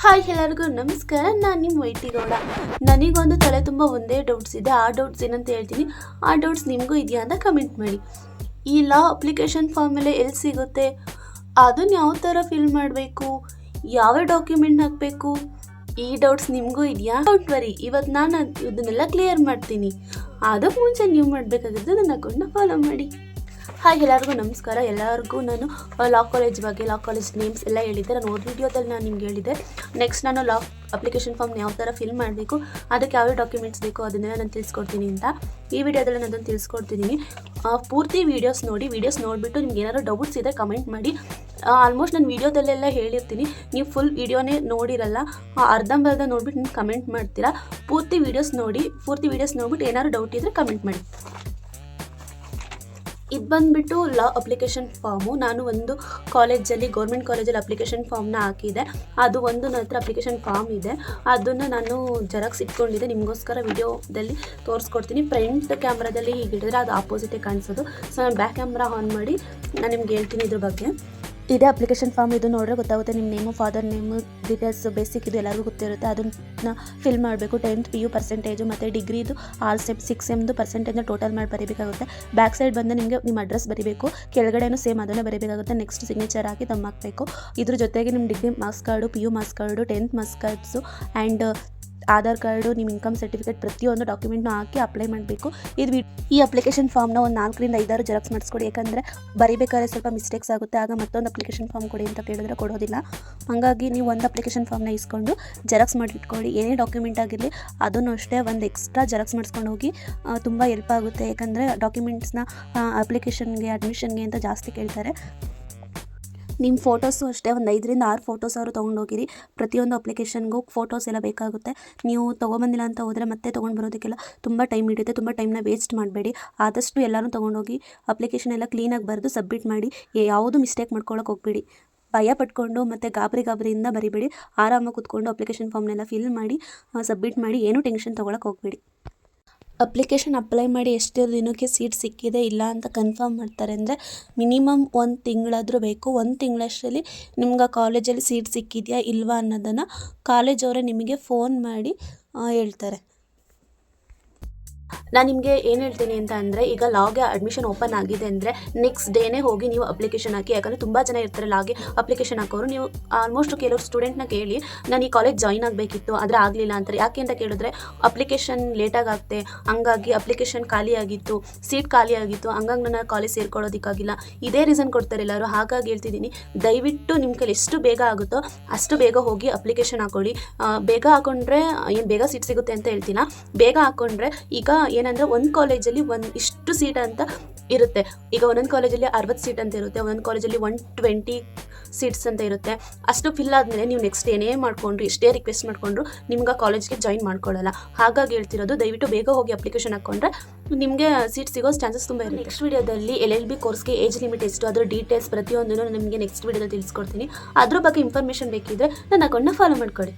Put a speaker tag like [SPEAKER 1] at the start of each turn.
[SPEAKER 1] Hi ಎಲ್ಲರಿಗೂ ನಮಸ್ಕಾರ. ನಾನು ನಿಮ್ಮ ವೈಟಿ ಗೌಡ. ನನಗೊಂದು ತಲೆ ತುಂಬ ಒಂದೇ ಡೌಟ್ಸ್ ಇದೆ. ಆ ಡೌಟ್ಸ್ ಏನಂತ ಹೇಳ್ತೀನಿ. ಆ ಡೌಟ್ಸ್ ನಿಮಗೂ ಇದೆಯಾ ಅಂತ ಕಮೆಂಟ್ ಮಾಡಿ. ಈ ಲಾ ಅಪ್ಲಿಕೇಶನ್ ಫಾರ್ಮ್ ಮೇಲೆ ಎಲ್ಲಿ ಸಿಗುತ್ತೆ, ಅದನ್ನು ಯಾವ ಥರ ಫಿಲ್ ಮಾಡಬೇಕು, ಯಾವ ಡಾಕ್ಯುಮೆಂಟ್ ಹಾಕಬೇಕು, ಈ ಡೌಟ್ಸ್ ನಿಮಗೂ ಇದೆಯಾ? ಡೋಂಟ್ ವರಿ, ಇವತ್ತು ನಾನು ಇದನ್ನೆಲ್ಲ ಕ್ಲಿಯರ್ ಮಾಡ್ತೀನಿ. ಅದಕ್ಕೆ ಮುಂಚೆ ನೀವು ಮಾಡಬೇಕಾಗಿದ್ದು ನನ್ನ ಅಕೌಂಟ್ನ ಫಾಲೋ ಮಾಡಿ. ಹಾಯ್ ಎಲ್ಲರಿಗೂ ನಮಸ್ಕಾರ. ಎಲ್ಲರಿಗೂ ನಾನು ಲಾ ಕಾಲೇಜ್ ಬಗ್ಗೆ, ಲಾ ಕಾಲೇಜ್ ನೇಮ್ಸ್ ಎಲ್ಲ ಹೇಳಿದ್ದೆ. ನಾನು ಓದ್ ವಿಡಿಯೋದಲ್ಲಿ ನಾನು ನಿಮ್ಗೆ ಹೇಳಿದ್ದೆ. ನೆಕ್ಸ್ಟ್ ನಾನು ಲಾ ಅಪ್ಲಿಕೇಶನ್ ಫಾರ್ಮ್ ಯಾವ ಥರ ಫಿಲ್ ಮಾಡಬೇಕು, ಅದಕ್ಕೆ ಯಾವ ಡಾಕ್ಯುಮೆಂಟ್ಸ್ ಬೇಕು ಅದನ್ನೆಲ್ಲ ನಾನು ತಿಳಿಸ್ಕೊಡ್ತೀನಿ ಅಂತ ಈ ವಿಡಿಯೋದಲ್ಲಿ ನಾನು ಅದನ್ನು ತಿಳಿಸ್ಕೊಡ್ತಿದ್ದೀನಿ. ಪೂರ್ತಿ ವೀಡಿಯೋಸ್ ನೋಡಿಬಿಟ್ಟು ನಿಮ್ಗೆ ಏನಾದರೂ ಡೌಟ್ಸ್ ಇದೆ ಕಮೆಂಟ್ ಮಾಡಿ. ಆಲ್ಮೋಸ್ಟ್ ನಾನು ವೀಡಿಯೋದಲ್ಲೆಲ್ಲ ಹೇಳಿರ್ತೀನಿ, ನೀವು ಫುಲ್ ವೀಡಿಯೋನೇ ನೋಡಿರಲ್ಲ, ಅರ್ಧಂಬರ್ಧ ನೋಡಿಬಿಟ್ಟು ನೀವು ಕಮೆಂಟ್ ಮಾಡ್ತೀರಾ. ಪೂರ್ತಿ ವೀಡಿಯೋಸ್ ನೋಡಿಬಿಟ್ಟು ಏನಾದರೂ ಡೌಟ್ ಇದ್ದರೆ ಕಮೆಂಟ್ ಮಾಡಿ. ಇದು ಬಂದುಬಿಟ್ಟು ಲಾ ಅಪ್ಲಿಕೇಶನ್ ಫಾರ್ಮು. ನಾನು ಒಂದು ಕಾಲೇಜಲ್ಲಿ, ಗೌರ್ಮೆಂಟ್ ಕಾಲೇಜಲ್ಲಿ ಅಪ್ಲಿಕೇಶನ್ ಫಾರ್ಮ್ನ ಹಾಕಿದೆ. ಅದು ಒಂದು ನನ್ನ ಹತ್ರ ಅಪ್ಲಿಕೇಶನ್ ಫಾರ್ಮ್ ಇದೆ. ಅದನ್ನು ನಾನು ಜೆರಾಕ್ಸ್ ಇಟ್ಕೊಂಡಿದ್ದೆ, ನಿಮಗೋಸ್ಕರ ವಿಡಿಯೋದಲ್ಲಿ ತೋರಿಸ್ಕೊಡ್ತೀನಿ. ಫ್ರಂಟ್ ಕ್ಯಾಮ್ರಾದಲ್ಲಿ ಹೀಗೆ ಹಿಡಿದ್ರೆ ಅದು ಆಪೋಸಿಟೇ ಕಾಣಿಸೋದು. ಸೊ ನಾನು ಬ್ಯಾಕ್ ಕ್ಯಾಮ್ರಾ ಆನ್ ಮಾಡಿ ನಾನು ನಿಮ್ಗೆ ಹೇಳ್ತೀನಿ ಇದ್ರ ಬಗ್ಗೆ. ಇದೇ ಅಪ್ಲಿಕೇಶನ್ ಫಾರ್ಮ್. ಇದು ನೋಡಿದ್ರೆ ಗೊತ್ತಾಗುತ್ತೆ ನಿಮ್ಮ name, father name, details basic ಇದು ಎಲ್ಲರಿಗೂ ಗೊತ್ತಿರುತ್ತೆ. ಅದನ್ನು ಫಿಲ್ ಮಾಡಬೇಕು. 10th PU ಪರ್ಸೆಂಟೇಜು ಮತ್ತು ಡಿಗ್ರಿದು ಆಲ್ ಸ್ಟೆಪ್ 6 ಸೆಮ್ದು ಪರ್ಸೆಂಟೇಜ್ನ ಟೋಟಲ್ ಮಾಡಿ ಬರೀಬೇಕಾಗುತ್ತೆ. ಬ್ಯಾಕ್ ಸೈಡ್ ಬಂದು ನಿಮಗೆ ನಿಮ್ಮ ಅಡ್ರೆಸ್ ಬರೀಬೇಕು, ಕೆಳಗಡೆನೂ ಸೇಮ್ ಅದನ್ನೇ ಬರೀಬೇಕಾಗುತ್ತೆ. ನೆಕ್ಸ್ಟ್ ಸಿಗ್ನೇಚರ್ ಹಾಕಿ ತಮ್ಮ ಹಾಕಬೇಕು. ಇದ್ರ ಜೊತೆಗೆ ನಿಮ್ಮ degree marks card, PU marks card, 10th marks cards and Aadhaar card, ನಿಮ್ಮ ಇನ್ಕಮ್ ಸರ್ಟಿಫಿಕೇಟ್ ಪ್ರತಿಯೊಂದು ಡಾಕ್ಯುಮೆಂಟ್ನ ಹಾಕಿ ಅಪ್ಲೈ ಮಾಡಬೇಕು. ಈ ಅಪ್ಲಿಕೇಶನ್ ಫಾರ್ಮ್ನ ಒಂದು 4ರಿಂದ 5 ಜೆರಾಕ್ಸ್ ಮಾಡಿಸ್ಕೊಡಿ. ಯಾಕಂದರೆ ಬರೀಬೇಕಾದ್ರೆ ಸ್ವಲ್ಪ ಮಿಸ್ಟೇಕ್ಸ್ ಆಗುತ್ತೆ. ಆಗ ಮತ್ತೊಂದು ಅಪ್ಲಿಕೇಶನ್ ಫಾರ್ಮ್ ಕೊಡಿ ಅಂತ ಕೇಳಿದ್ರೆ ಕೊಡೋದಿಲ್ಲ. ಹಾಗಾಗಿ ನೀವು ಒಂದು ಅಪ್ಲಿಕೇಶನ್ ಫಾರ್ಮ್ನ ಇಸ್ಕೊಂಡು ಜೆರಾಕ್ಸ್ ಮಾಡಿಟ್ಕೊಳ್ಳಿ. ಏನೇ ಡಾಕ್ಯುಮೆಂಟ್ ಆಗಿರಲಿ ಅದನ್ನು ಅಷ್ಟೇ ಒಂದು ಎಕ್ಸ್ಟ್ರಾ ಜೆರಾಕ್ಸ್ ಮಾಡಿಸ್ಕೊಂಡು ಹೋಗಿ. ತುಂಬ ಹೆಲ್ಪ್ ಆಗುತ್ತೆ. ಯಾಕಂದರೆ ಡಾಕ್ಯುಮೆಂಟ್ಸ್ನ ಅಪ್ಲಿಕೇಶನ್ಗೆ, ಅಡ್ಮಿಷನ್ಗೆ ಅಂತ ಜಾಸ್ತಿ ಕೇಳ್ತಾರೆ. ನಿಮ್ಮ ಫೋಟೋಸು ಅಷ್ಟೇ ಒಂದು 5ರಿಂದ 6 ಫೋಟೋಸ್ ಅವರು ತೊಗೊಂಡೋಗಿರಿ. ಪ್ರತಿಯೊಂದು ಅಪ್ಲಿಕೇಶನ್ಗೂ ಫೋಟೋಸ್ ಎಲ್ಲ ಬೇಕಾಗುತ್ತೆ. ನೀವು ತೊಗೊಂಬಂದಿಲ್ಲ ಅಂತ ಹೋದರೆ ಮತ್ತೆ ತೊಗೊಂಡು ಬರೋದಕ್ಕೆಲ್ಲ ತುಂಬ ಟೈಮ್ ಹಿಡಿಯುತ್ತೆ. ತುಂಬ ಟೈಮ್ನ ವೇಸ್ಟ್ ಮಾಡಬೇಡಿ. ಆದಷ್ಟು ಎಲ್ಲರೂ ತೊಗೊಂಡೋಗಿ ಅಪ್ಲಿಕೇಶನ್ ಎಲ್ಲ ಕ್ಲೀನಾಗಿ ಬರೆದು ಸಬ್ಮಿಟ್ ಮಾಡಿ. ಯಾವುದು ಮಿಸ್ಟೇಕ್ ಮಾಡ್ಕೊಳ್ಳೋಕೆ ಹೋಗ್ಬೇಡಿ. ಭಯ ಪಟ್ಕೊಂಡು ಮತ್ತು ಗಾಬರಿಯಿಂದ ಬರಿಬೇಡಿ. ಆರಾಮಾಗಿ ಕೂತ್ಕೊಂಡು ಅಪ್ಲಿಕೇಶನ್ ಫಾರ್ಮ್ನೆಲ್ಲ ಫಿಲ್ ಮಾಡಿ ಸಬ್ಮಿಟ್ ಮಾಡಿ. ಏನೂ ಟೆನ್ಷನ್ ತೊಗೊಳಕ್ಕೆ ಹೋಗ್ಬೇಡಿ. ಅಪ್ಲಿಕೇಶನ್ ಅಪ್ಲೈ ಮಾಡಿ ಎಷ್ಟು ದಿನಕ್ಕೆ ಸೀಟ್ ಸಿಕ್ಕಿದೆ ಇಲ್ಲ ಅಂತ ಕನ್ಫರ್ಮ್ ಮಾಡ್ತಾರೆ ಅಂದರೆ ಮಿನಿಮಮ್ 1 ತಿಂಗಳಾದರೂ ಬೇಕು. 1 ತಿಂಗಳಷ್ಟರಲ್ಲಿ ನಿಮ್ಗೆ ಕಾಲೇಜಲ್ಲಿ ಸೀಟ್ ಸಿಕ್ಕಿದೆಯಾ ಇಲ್ವಾ ಅನ್ನೋದನ್ನು ಕಾಲೇಜವರೇ ನಿಮಗೆ ಫೋನ್ ಮಾಡಿ ಹೇಳ್ತಾರೆ. ನಾನು ನಿಮಗೆ ಏನು ಹೇಳ್ತೀನಿ ಅಂತ ಅಂದರೆ, ಈಗ ಲಾಗೆ ಅಡ್ಮಿಷನ್ ಓಪನ್ ಆಗಿದೆ ಅಂದರೆ ನೆಕ್ಸ್ಟ್ ಡೇನೇ ಹೋಗಿ ನೀವು ಅಪ್ಲಿಕೇಶನ್ ಹಾಕಿ. ಯಾಕಂದರೆ ತುಂಬ ಜನ ಇರ್ತಾರೆ ಲಾಗೆ ಅಪ್ಲಿಕೇಶನ್ ಹಾಕೋರು. ನೀವು ಆಲ್ಮೋಸ್ಟ್ ಕೆಲವರು ಸ್ಟೂಡೆಂಟ್ನ ಕೇಳಿ ನಾನು ಈ ಕಾಲೇಜ್ ಜಾಯ್ನ್ ಆಗಬೇಕಿತ್ತು ಆದರೆ ಆಗಲಿಲ್ಲ ಅಂತಾರೆ. ಯಾಕೆ ಅಂತ ಕೇಳಿದ್ರೆ ಅಪ್ಲಿಕೇಶನ್ ಲೇಟಾಗಿ ಆಗ್ತೆ, ಹಂಗಾಗಿ ಅಪ್ಲಿಕೇಶನ್ ಖಾಲಿಯಾಗಿತ್ತು, ಸೀಟ್ ಖಾಲಿಯಾಗಿತ್ತು, ಹಂಗಾಗಿ ನನ್ನ ಕಾಲೇಜ್ ಸೇರ್ಕೊಳ್ಳೋದಕ್ಕಾಗಿಲ್ಲ. ಇದೇ ರೀಸನ್ ಕೊಡ್ತಾರೆ ಎಲ್ಲರೂ. ಹಾಗಾಗಿ ಹೇಳ್ತಿದ್ದೀನಿ, ದಯವಿಟ್ಟು ನಿಮ್ಮ ಕೈಲಿ ಎಷ್ಟು ಬೇಗ ಆಗುತ್ತೋ ಅಷ್ಟು ಬೇಗ ಹೋಗಿ ಅಪ್ಲಿಕೇಶನ್ ಹಾಕೊಳ್ಳಿ. ಬೇಗ ಹಾಕೊಂಡ್ರೆ ಏನು ಬೇಗ ಸೀಟ್ ಸಿಗುತ್ತೆ ಅಂತ ಹೇಳ್ತೀನ, ಬೇಗ ಹಾಕ್ಕೊಂಡ್ರೆ ಈಗ ಏನಂದರೆ ಒಂದು ಕಾಲೇಜಲ್ಲಿ ಇಷ್ಟು ಸೀಟ್ ಅಂತ ಇರುತ್ತೆ. ಈಗ ಒಂದೊಂದು ಕಾಲೇಜಲ್ಲಿ 60 ಸೀಟ್ ಅಂತ ಇರುತ್ತೆ, ಒಂದೊಂದು ಕಾಲೇಜಲ್ಲಿ 120 ಸೀಟ್ಸ್ ಅಂತ ಇರುತ್ತೆ. ಅಷ್ಟು ಫಿಲ್ ಆದಮೇಲೆ ನೀವು ನೆಕ್ಸ್ಟ್ ಏನೇ ಮಾಡಿಕೊಂಡ್ರು, ಎಷ್ಟೇ ರಿಕ್ವೆಸ್ಟ್ ಮಾಡಿಕೊಂಡ್ರು ನಿಮ್ಗೆ ಆ ಕಾಲೇಜ್ಗೆ ಜಾಯಿನ್ ಮಾಡ್ಕೊಳ್ಳಲ್ಲ. ಹಾಗಾಗಿ ಹೇಳ್ತಿರೋದು, ದಯವಿಟ್ಟು ಬೇಗ ಹೋಗಿ ಅಪ್ಲಿಕೇಶನ್ ಹಾಕ್ಕೊಂಡ್ರೆ ನಿಮಗೆ ಸೀಟ್ ಸಿಗೋ ಚಾನ್ಸಸ್ ತುಂಬ ಇರುತ್ತೆ. ನೆಕ್ಸ್ಟ್ ವೀಡಿಯೋದಲ್ಲಿ LLB ಕೋರ್ಸ್ಗೆ ಏಜ್ ಲಿಮಿಟ್ ಎಷ್ಟು, ಅದರ ಡೀಟೇಲ್ಸ್ ಪ್ರತಿಯೊಂದನ್ನು ನಿಮಗೆ ನೆಕ್ಸ್ಟ್ ವೀಡಿಯೋದಲ್ಲಿ ತಿಳಿಸ್ಕೊಡ್ತೀನಿ. ಅದ್ರ ಬಗ್ಗೆ ಇನ್ಫಾರ್ಮೇಷನ್ ಬೇಕಿದ್ರೆ ನನ್ನ ಅಕೌಂಟ್ನ ಫಾಲೋ ಮಾಡ್ಕೊಳ್ಳಿ.